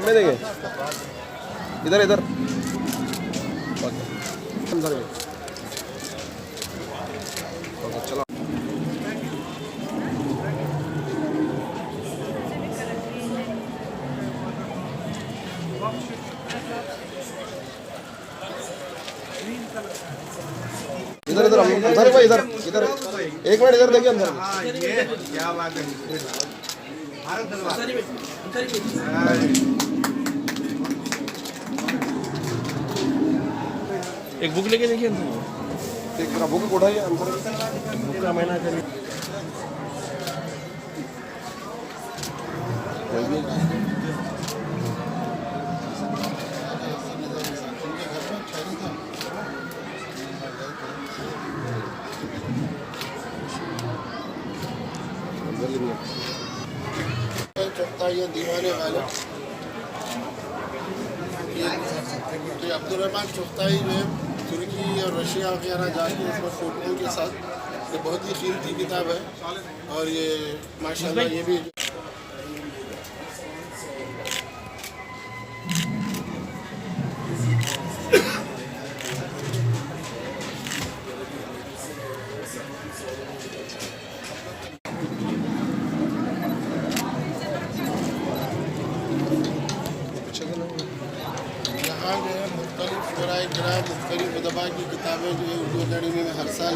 कितने देंगे? इधर इधर चलो इधर इधर अंदर भाई इधर इधर एक मिनट इधर देखिए अंदर। ये क्या बात है। एक बुक लेके देखिए अंदर। एक बुक उठाइए अंदर। बुक का महीना करिए। ये दीवाने वाले ये अब्दुर्रहमान चुगताई जो है तुर्की और रशिया वगैरह जाके उसमें फोटोओं के साथ ये बहुत ही कीमती किताब है और ये माशाल्लाह ये भी मुख्तलिफ उदबा की किताबें जो है उर्दू अकेडमी में हर साल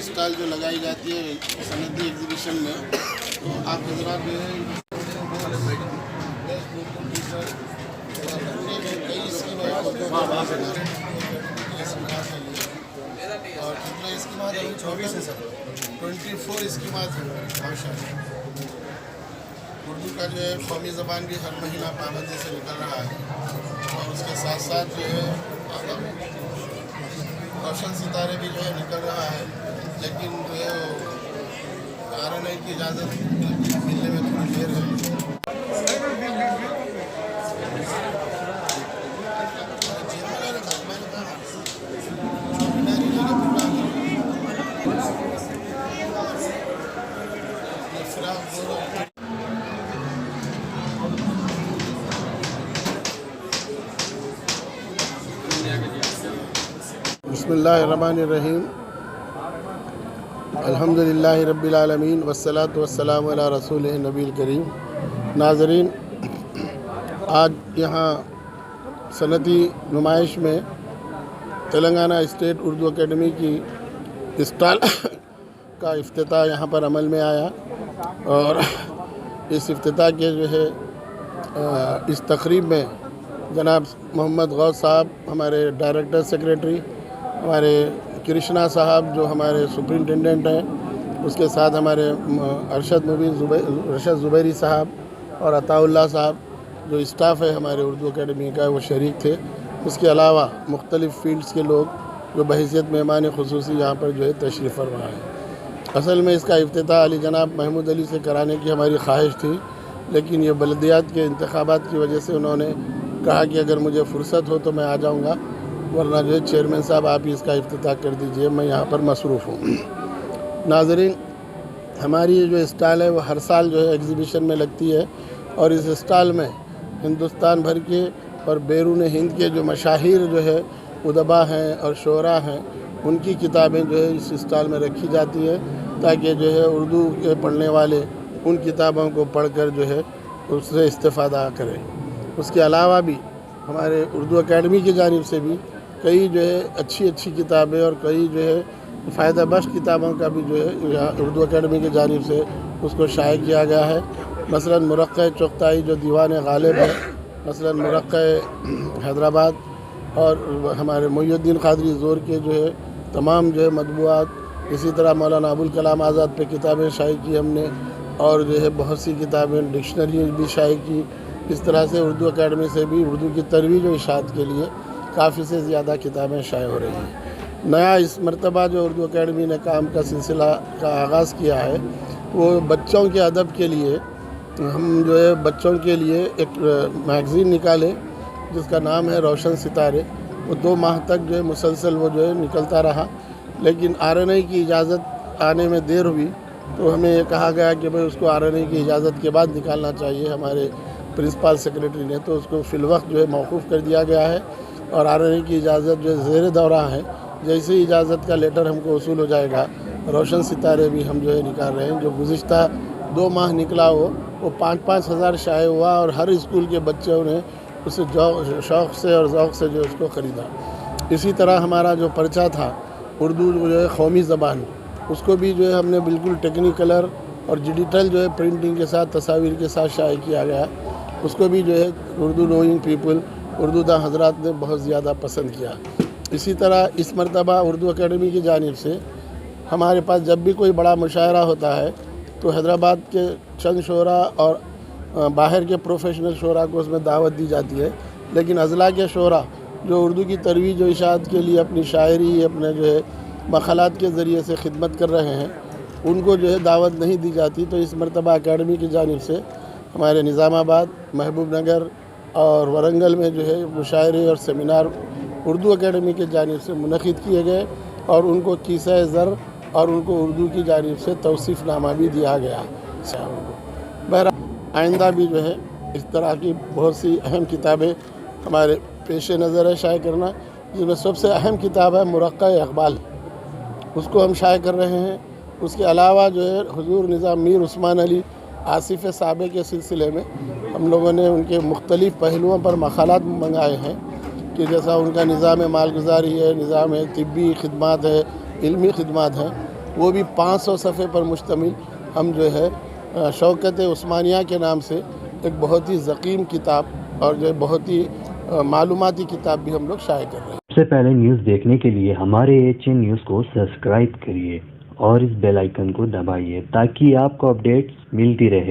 स्टॉल जो लगाई जाती है सनदी एग्जीबिशन में, तो आप हजरात जो है कई स्कीमें और कितना स्कीमात है 24 है सर 24 स्कीमात है माशाअल्लाह। उर्दू का जो है कौमी ज़बान भी हर महीना पाबंदी से निकल रहा है और उसके साथ साथ जो है रोशन सितारे भी जो है निकल रहा है, लेकिन जो है RNI की इजाज़त मिलने में थोड़ी देर है। बिस्मिल्लाहिर्रहमानिर्रहीम अल्हम्दुलिल्लाहि रब्बिल आलमीन वस्सलातु वस्सलामु अला रसूलिहि नबील करीम। नाज़रीन, आज यहाँ सनदी नुमाइश में तेलंगाना स्टेट उर्दू अकेडमी की स्टॉल का इफ्तिताह यहाँ पर अमल में आया और इस इफ्तिताह के जो है इस तकरीब में जनाब मोहम्मद गौस साहब हमारे डायरेक्टर सेक्रेटरी, हमारे कृष्णा साहब जो हमारे सुपरिटेंडेंट हैं, उसके साथ हमारे अरशद ज़ुबैरी साहब और अताउल्लाह साहब जो स्टाफ है हमारे उर्दू अकेडमी का, वो शरीक थे। उसके अलावा मुख्तलिफ़ फ़ील्ड्स के लोग जो बहैसियत मेहमान ख़ुसूसी यहाँ पर जो है तशरीफ़ फरमा है। असल में इसका इफ्तिताह अली जनाब महमूद अली से कराने की हमारी ख्वाहिश थी, लेकिन ये बलदियात के इंतखाबात की वजह से उन्होंने कहा कि अगर मुझे फ़ुर्सत हो तो मैं आ जाऊँगा, वरना जो है चेयरमैन साहब आप ही इसका इफ्तिताह कर दीजिए, मैं यहाँ पर मसरूफ़ हूँ। नाज़रीन, हमारी जो स्टॉल है वो हर साल जो है एग्ज़िबिशन में लगती है और इस स्टॉल में हिंदुस्तान भर के और बैरून हिंद के जो मशाहिर जो है उदबा हैं और शोरा हैं, उनकी किताबें जो है इस स्टॉल में रखी जाती है ताकि जो है उर्दू के पढ़ने वाले उन किताबों को पढ़कर जो है उससे इस्तेफ़ादा करें। उसके अलावा भी हमारे उर्दू अकेडमी की जानिब से भी कई जो है अच्छी किताबें और कई जो है फ़ायदा बख्श किताबों का भी जो है यहाँ उर्दू अकेडमी की जानिब से उसको शाये किया गया है। मसलन मुरक़्क़े चुग़ताई जो दीवान गालिब है, मसलन मुरक़्क़े हैदराबाद और हमारे मुहिउद्दीन क़ादरी ज़ोर के जो है तमाम जो है मतबूआत, इसी तरह मौलाना अबुल कलाम आज़ाद पे किताबें शाये की हमने और जो है बहुत सी किताबें डिक्शनरी भी शाये की। इस तरह से उर्दू अकेडमी से भी उर्दू की तरवीज और इशाअत के लिए काफ़ी से ज़्यादा किताबें शाये हो रही हैं। नया इस मरतबा जो उर्दू अकेडमी ने काम का सिलसिला का आगाज़ किया है, वो बच्चों के अदब के लिए हम जो है बच्चों के लिए एक मैगज़ीन निकाले जिसका नाम है रोशन सितारे। वो 2 माह तक जो है मुसलसल वो जो है निकलता रहा, लेकिन RNI की इजाज़त आने में देर हुई तो हमें ये कहा गया कि भाई उसको RNI की इजाज़त के बाद निकालना चाहिए। हमारे प्रिंसिपल सेक्रेटरी ने, तो उसको फ़िलवक्त जो है मौकूफ़ कर दिया गया है और आने की इजाज़त जो है ज़ेर दौरा है। जैसे ही इजाज़त का लेटर हमको वसूल हो जाएगा, रोशन सितारे भी हम जो है निकाल रहे हैं। जो गुज़िश्ता 2 माह निकला वो 5-5 हज़ार शाये हुआ और हर स्कूल के बच्चों ने उसे शौक़ से और ज़ौक़ से जो उसको ख़रीदा। इसी तरह हमारा जो पर्चा था उर्दू जो है कौमी ज़बान, उसको भी जो है हमने बिल्कुल टेक्निकलर और डिजिटल जो है प्रिंटिंग के साथ तस्वीर के साथ शाये किया गया। उसको भी जो है उर्दू नोइंग पीपल, उर्दू दा हज़रात ने बहुत ज़्यादा पसंद किया। इसी तरह इस मरतबा उर्दू अकेडमी की जानिब से हमारे पास जब भी कोई बड़ा मुशायरा होता है तो हैदराबाद के चंद शोरा और बाहर के प्रोफेशनल शोरा को उसमें दावत दी जाती है, लेकिन अज़ला के शोरा जो उर्दू की तरवीज व इशाअत के लिए अपनी शायरी, अपने जो है मक़ालात के ज़रिए से खिदमत कर रहे हैं, उनको जो है दावत नहीं दी जाती। तो इस मरतबा अकेडमी की जानिब से हमारे निज़ामाबाद, महबूब नगर और वरंगल में जो है मुशायरे और सेमिनार उर्दू अकेडमी की जानिब से मुनक़िद किए गए और उनको कीसा ज़र और उनको उर्दू की जानिब से तौसीफ़नामा भी दिया गया। बहरहाल आइंदा भी जो है इस तरह की बहुत सी अहम किताबें हमारे पेश नज़र है शाये करना, जिसमें सबसे अहम किताब है मुरक्का इक़बाल, उसको हम शाये कर रहे हैं। उसके अलावा जो है हुज़ूर निज़ाम मीर उस्मान अली आसिफ़ साबे के सिलसिले में हम लोगों ने उनके मुख्तलिफ़ पहलुओं पर मक़ालात मंगाए हैं कि जैसा उनका निज़ाम मालगुज़ारी है, निज़ाम तिब्बी खिदमात है, इल्मी खिदमात हैं, वो भी 500 सफ़े पर मुश्तमिल हम जो है शौकत उस्मानिया के नाम से एक बहुत ही ज़कीम किताब और जो बहुत ही मालूमाती किताब भी हम लोग शाये कर रहे हैं। सबसे पहले न्यूज़ देखने के लिए हमारे HN न्यूज़ को सब्सक्राइब करिए और इस बेल आइकन को दबाइए ताकि आपको अपडेट्स मिलती रहे।